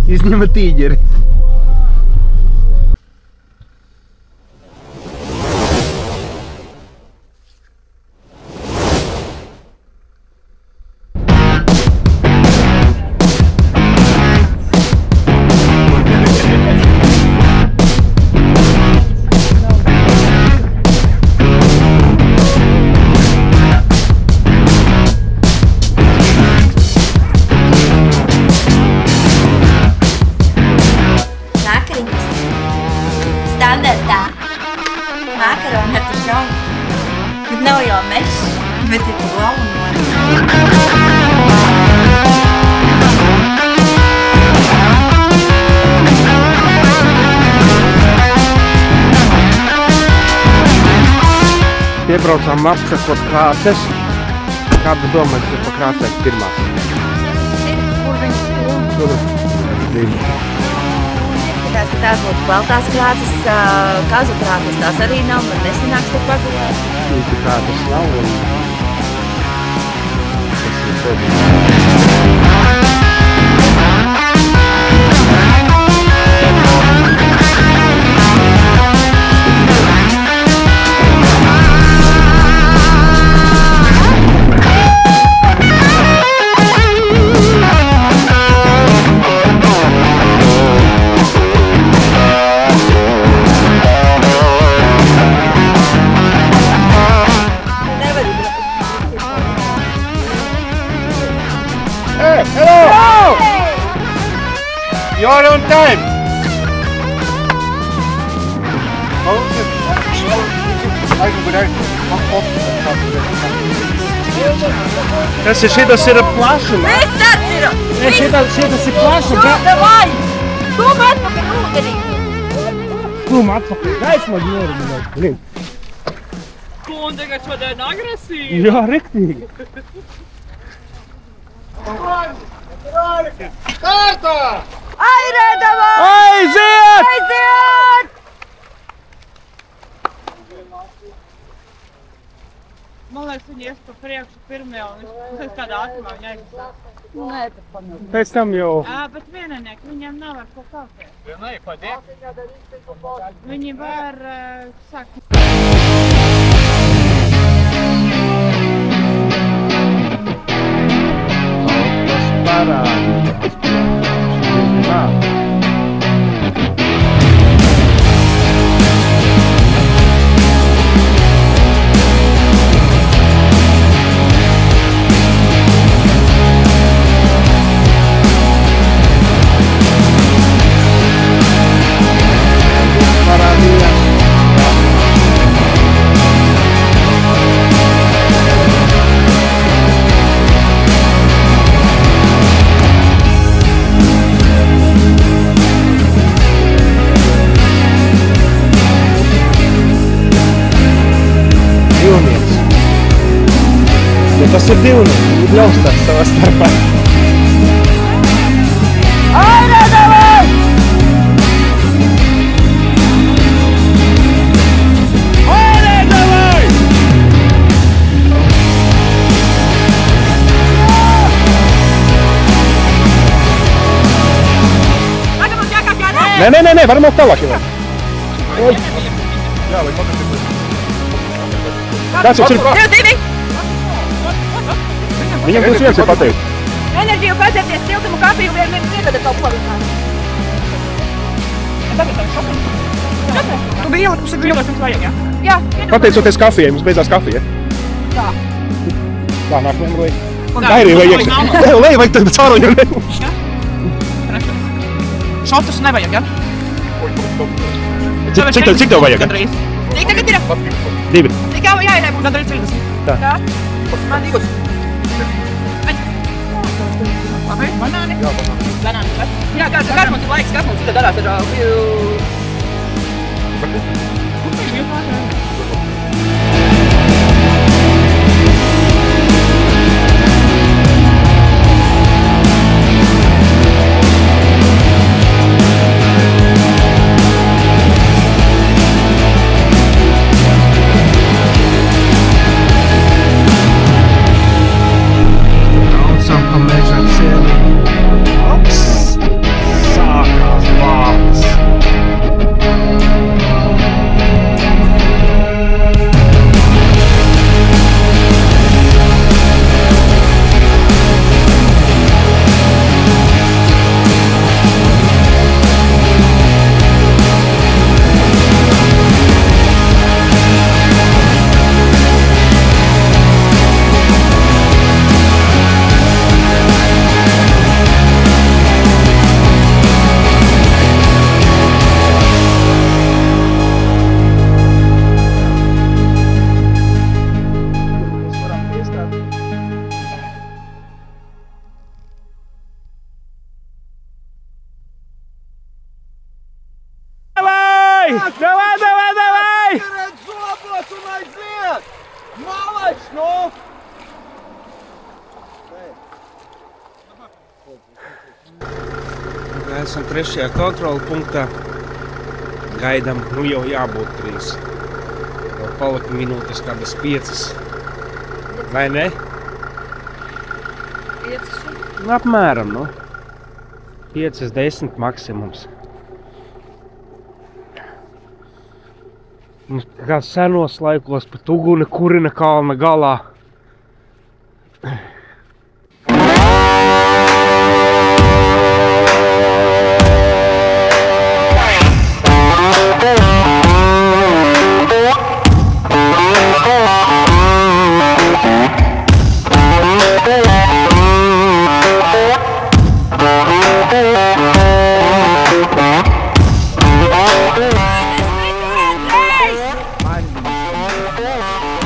Izņema tīģeri. Standartā makaroni ar tušonu, bet nav jau mešs, bet ir galvenot. Piebraucām apsekot krāces. Kādas domājas ir pa krācēs pirmās? Kur viņas tur? Tur. Ka tās būtu baltās krāces, kazu krāces tās arī nav, man nesanāks tur pagulēt. Īsti krāces nav un tas ir sodīgi. You're on time! Tas ir šitas ir plašuma. Viss tāds ir! Šitas ir plašuma. Šo, davai! Stūma atpakaļ ūdenī! Stūma atpakaļ. Gaisma ģēri, blin. Un tagad šodien agresīvi. Jā, riktīgi. Kārtā! Airēdavā! Aiziet! Aiziet! Man liekas, viņi ies pa priekšu pirmajā un es kādā ātrumā viņa aizsās. Nē, tas panāk. Pēc tam jau... Bet vienanieki, viņiem nav ar ko kafēt. Vienai, padiek. Viņi var sakt. Parādījās. Tas ir divnieks, viņi bļaustās savā starpā. Airēdavā! Airēdavā! Tagad mums jākāp jānē! Nē, varam vēl tālāk jau. Jā, lai kāds jums ir? 2! Viņam būs viens ir pateikt. Enerģiju padzerties siltumu kafiju vienmēr iegada kaut ko vismaz. Tagad tā šokan. Tu biji ielikus ar grīlēs jums vajag, jā? Jā, Pateicoties kafijai, mums beidzās kafija. tā. Tā, nākamajam lai. Un Gairī vai iekšā. Lai vajag tad cauruņu. Šotus nevajag, jā? Cik tev vajag? Gandrīz. Cik tagad ir? 2. Tik jau jāielē būs. Gandrīz 30. Tā. Tā. Man 2. Labi, banāni? Jā, banāni. Banāni. Jā, kāds mums ir laiks, kas mums ir darās ar Давай, давай, давай! Перед зobos un aiziet! Malač, nu! Esam trešajā kontrola punktā. Gaidām, nu jau jābūt 3. Vēl palika minūtes kādas 5. Vai ne? 5? Apmēram, nu. 5-10 maksimums. Mums kā senos laikos pat uguni kurina kalna galā.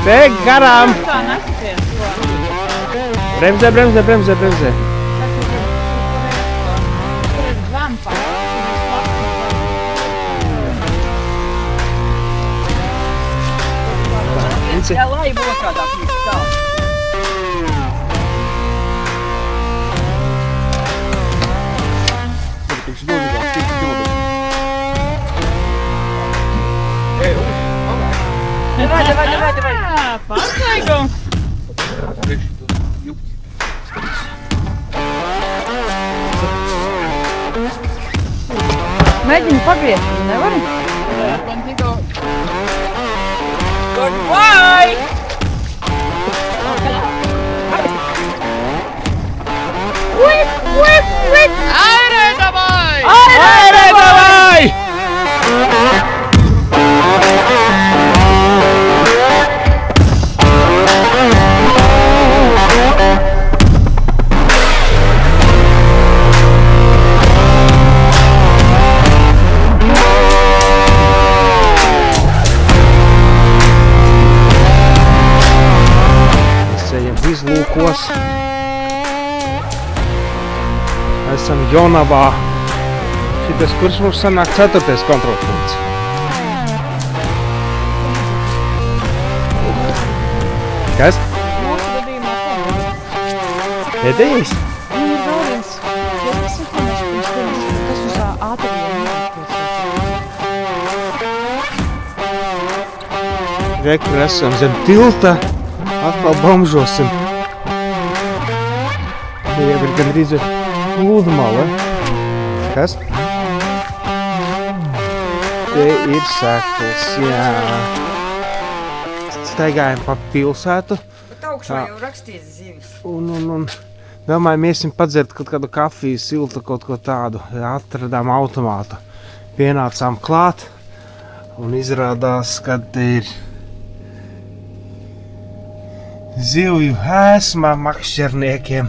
Te garām! Tā nesaties to. Bremzē, bremzē, bremzē, bremzē. Tur ir zvampa. Jā, lai būtu kādā krīzes tā. Давай. Pārsteigums. Mēģini pagriezt, nevari? Goodbye! Aire, davai! Aire, davai! Izlūkos. Esam Jonavā. Šitas, kurš mums sanāk 4. kontrolpunkts. Kas? Mūsu gadījumā Pēdējais? Ir vēl viens. Es informēšu pirms tevis, kas uz ātriem jāatpūs. Re, kur esam zem tilta. Atkal bomžosim. Te jau ir gandrīz pludmale. Kas? Te ir sekls, jā. Staigājam pa pilsētu. Bet augšā jau rakstīts zivis. Un domājam, iesim padzert kaut kādu kafiju, siltu, kaut ko tādu. Atradām automātu. Pienācām klāt un izrādās, ka te ir zivju ēsma makšķerniekiem.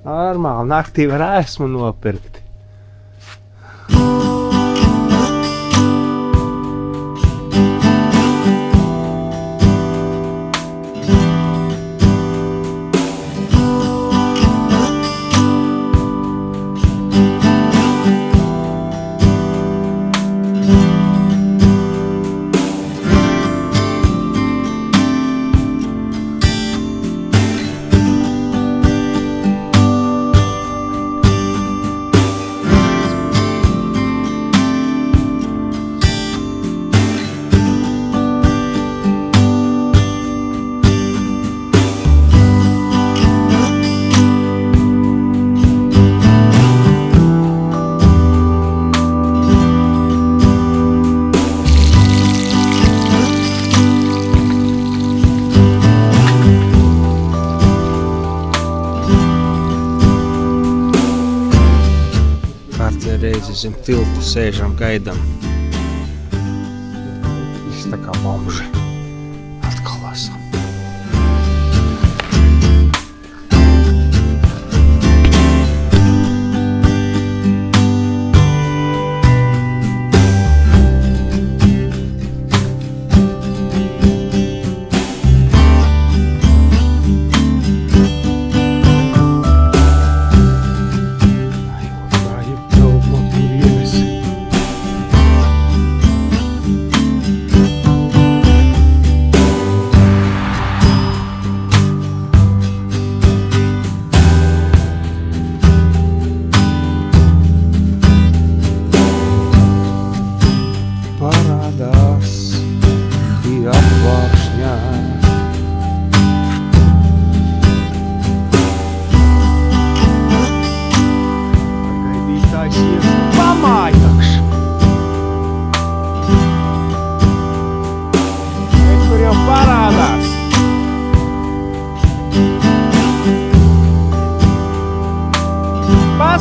Normāli, naktī var ēsmu nopirkt. Reizi zem tiltu sēžam, gaidam. Viss tā kā bomži. Atkal esam.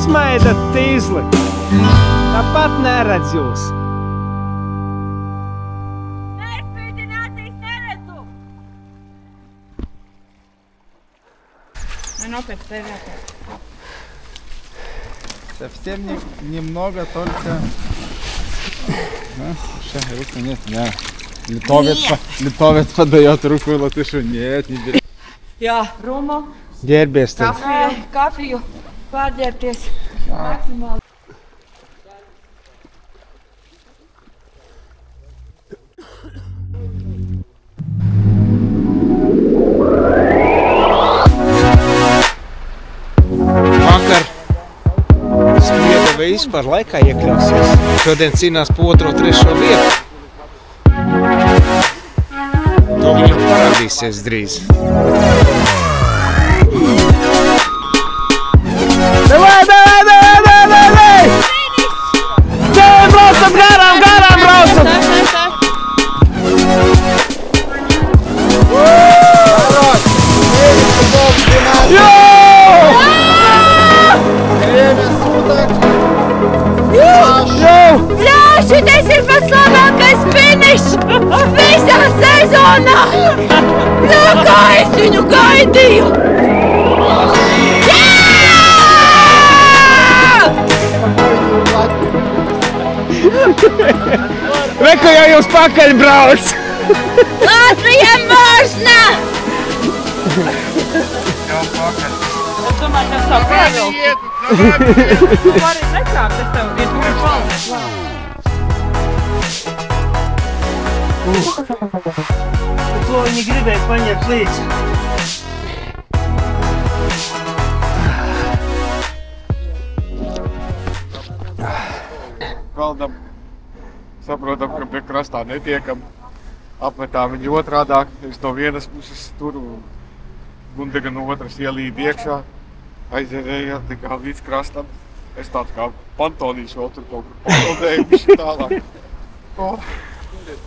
nesmaidat tīzli. Tāpat neredz jūs. Nespīdinācijas neredzu! Опять стоят. Совсем немного, только... Сейчас руку нет, да. Литовец подает руку латышу. Нет, не бери. Jā, Rumu, Ģērbies tad. kafiju, pārģērbties. Maksimāli. Vakar sprieda vispār laikā iekļausies. Šodien cīnās pa 2. 3. vietu. To viņam parādīsies drīz. Davai! Braucam garām braucam! Jā, šitais ir pats labākais finišs visā sezonā! Jā, kā es viņu gaidīju! Reku jau jūs pakaļ brauc! Latvija mūžna! Es domāju, ka savu pievilku. Tu vari nekāpt, es tev vietu var palnēt. To viņi gribēja paņemt līdzi. Peldam, saprotam, ka pie krastā netiekam. Apmetām viņu otrādāk. Es no vienas puses turu, Gundega no otras ielīd iekšā. Aizērējām tikā līdz krastam. Es tāds kā pantonīšu vēl tur kaut kur pakoldēju visu tālāk.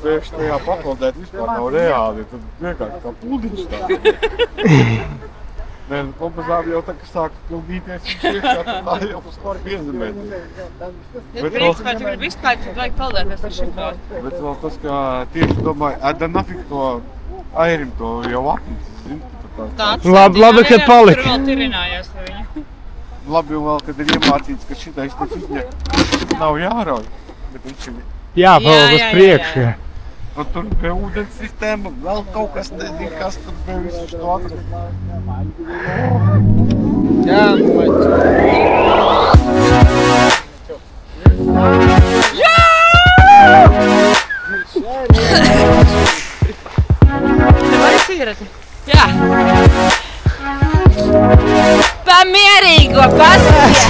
Pēkšņi tajā pakoldēt vispār nav reāli. Tad vienkārši kā pūdiņš tā. Nē, kompozāvi jau tā, ka sāka pildīties viņš iekšā, tad tā jau uz pār piezemēt. Ja principā, tu gribi izklāt, tad vajag peldēties ar šito. Bet vēl tas, ka tieši domāju, da nafik to airim to jau apnicis, zini? Labi, kad palika. Tur vēl tirinājās ar viņu. Labi vēl, kad ir iemācīts, ka šitais taču viņa nav jārauj, bet viņš ir... Jā, vēl uz priekšu. Un tur bija ūdens sistēma, vēl kaut kas nezinu, kas tur bija visu šo atrast. Jā, nu vai Tev arī cigareti? Jā. Pamierīgo pasakies!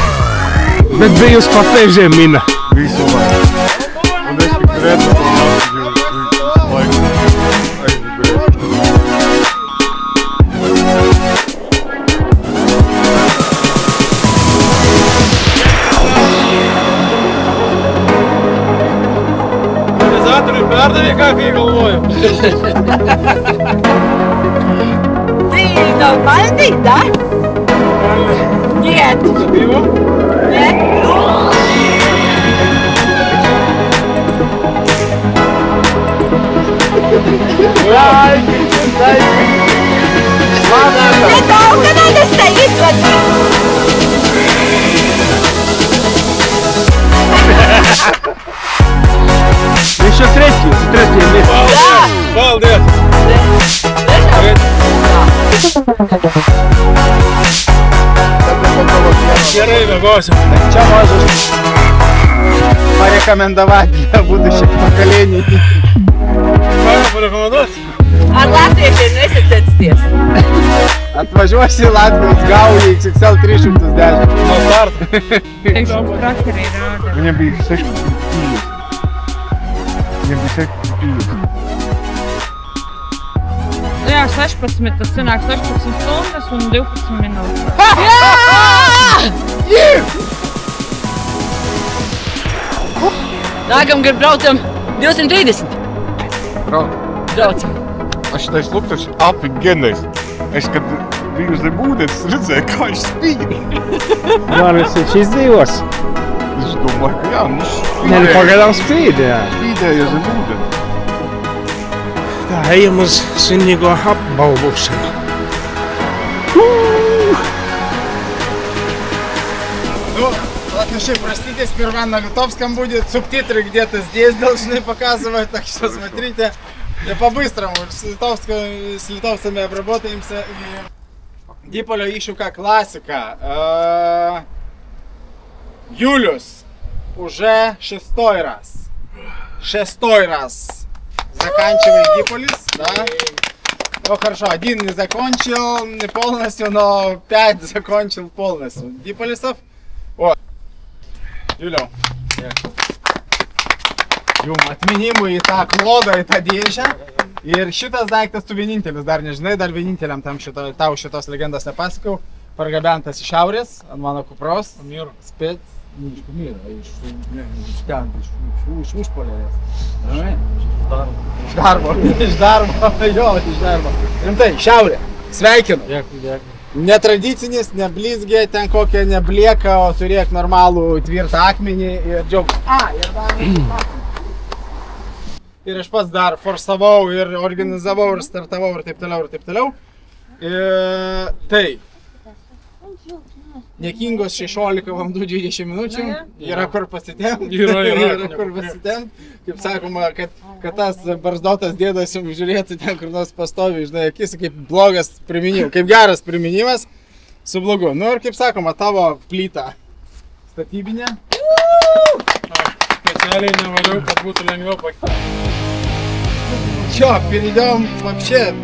Bet bija uz papēžiem mina. visu laiku. Un es tik redzu, ka visu laiku aizgriezt. Организаторы pārdevēja, kā iegalvoju. Ты нормальный, да? Нет. Нет? Недолго надо стоять в одном. Еще третье место. Да. Paldies! Gerai, mėgosim. Čia можешь порекомендовать для будущих поколений. Ką parekomenduosi? Ar latviešiem nesacensties? Atvažiuosi į Latvijos Gaujai XXL 310. No starta. Teikšu, mums trakerī rāda. Viņam bija 6,50. Viņam bija 6,50. Jā, 16, tas sanāk 16 stundas un 12 minūtes. Nākamgad braucam 230. Brauc. Braucam. Šitais lukturis apigenais. Es, kad biju zem ūdens, redzēju, kā viņš spīd. Manis viņš izdzīvos. Es domāju, ka jā, viņš Nē, pagaidām spīd, jā. spīdēja zem ūdens. Tā, ejam uz svinīgo apbalvošanu. Ну, латыши, простите, сперва на литовском будет, субтитры где-то здесь должны показывать, так что смотрите. Да по-быстрому, с литовцами обработаемся. И... Диполо Ишука классика. Юлиус уже 6-й раз. 6-й раз заканчивает Диполис, да? Ну хорошо, 1 не закончил не полностью, но 5 закончил полностью Диполисов. Вот. Juliau. Jum atminimui į tą klodą, į tą dėžę. Ir šitas daiktas tu vienintelis, dar nežinai, dar vieninteliam tau šitos legendos nepasakau. Pargabentas iš šiaurės, ant mano kupros. Spėt. Iš Pamyro, iš ten, iš užpolės. Iš darbo, jo, iš darbo. Rimtai, šiaurė. Sveikinu. Dėkui. Netradicinis, neblizgė, ten kokia neblieka, o turėk normalų tvirtą akmenį ir džiaugus. Ir aš pats dar forsavau ir organizavau ir startavau ir taip toliau ir taip toliau. Tai, niekingos 16 valandų 20 minučių, yra kur pasitempt, kaip sakoma, kad tas barzdotas dėdas jums žiūrėtų ten kur nors pastovi, žinai, akis kaip blogas priminimas, kaip geras priminimas su blogu. Nu ir kaip sakoma, tavo plyta statybinė. Specialiai nevaliau, kad būtų lengviau pakeisti. Чё, перейдем вообще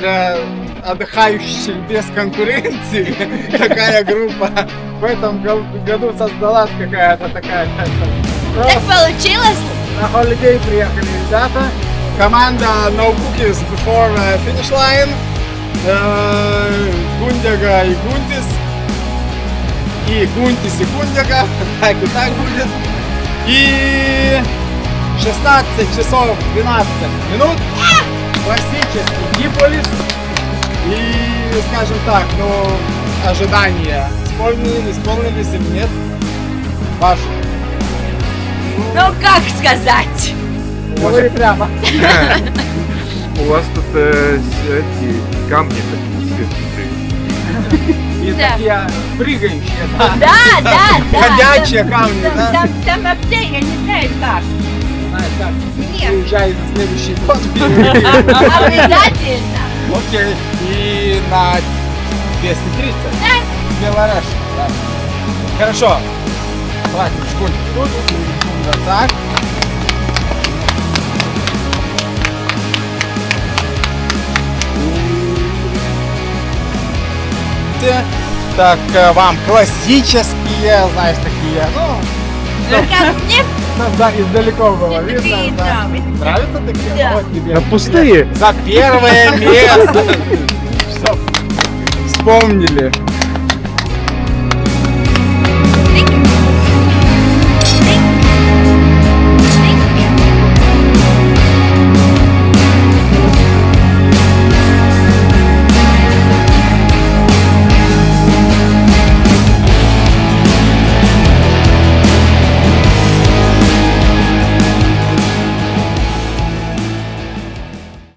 для отдыхающих без конкуренции. Какая группа в этом году создалась какая-то такая. Так получилось? На холидей приехали ребята. Команда No Cookies Before Finish Line. Гундяга и Гунтис. И Гунтис и Гундяга. Так и так будет. И 16 часов 12 минут. Классический Диполис. И, скажем так, ну, ожидания исполнились или нет? Ваши. Ну, как сказать? Говори прямо. У вас тут эти камни такие светлые. И Да. такие прыгающие, да? Да. Ходячие камни, да? Там вообще, я не знаю как. Знаешь, так, Нет. приезжай на следующий год. Обязательно. Окей. И на 230. Да. Белораш. Да. Хорошо. Хватит, сколько тут. Вот так. Так, вам классические, знаешь, такие, ну, Как мне да, издалеко было видно. такие Да. нравятся. Нравятся такие? Да. Вот тебе. Да пустые. За первое место. Всё. Вспомнили.